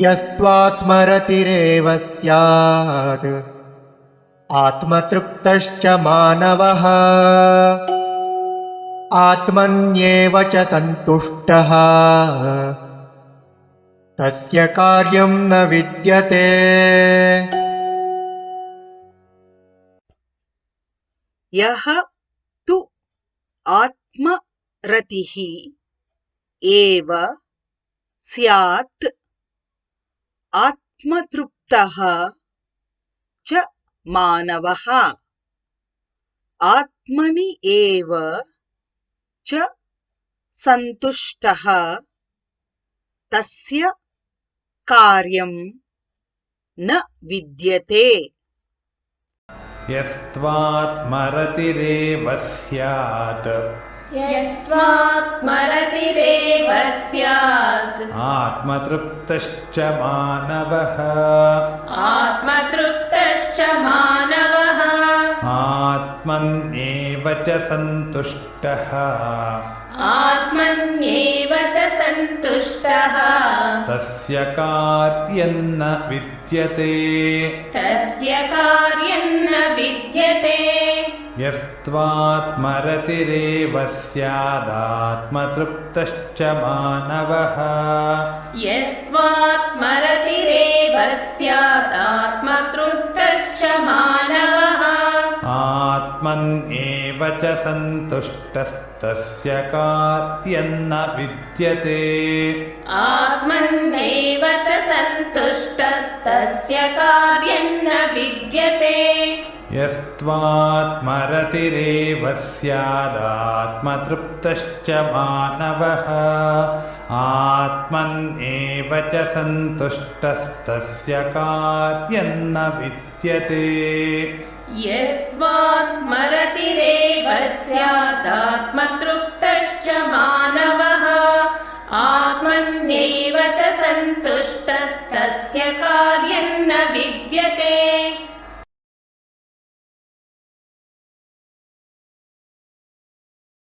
यस्त्वात्मरतिरेव स्यात् आत्मतृप्तश्च मानवः आत्मन्येव च सन्तुष्टः तस्य कार्यं न विद्यते। यः तु आत्मरतिः एव स्यात् आत्मतृप्तः च मानवः आत्मनि एव च सन्तुष्टः तस्य कार्यं न विद्यते। यस्त्वात्मरतिरेव स्यात् आत्मतृप्तश्च मानवः आत्मन्येव च सन्तुष्टः तस्य कार्यं न विद्यते। यस्त्वात्मरतिरेव स्यादात्मतृप्तश्च मानवः आत्मन्येव च सन्तुष्टस्तस्य कार्यं न विद्यते। यस्त्वात्मरतिरेव स्यादात्मतृप्तश्च मानवः आत्मन्येव च सन्तुष्टस्तस्य कार्यं न विद्यते। यस्त्वात्मरतिरेव स्यादात्मतृप्तश्च मानवः आत्मन्येव च सन्तुष्टस्तस्य कार्यं न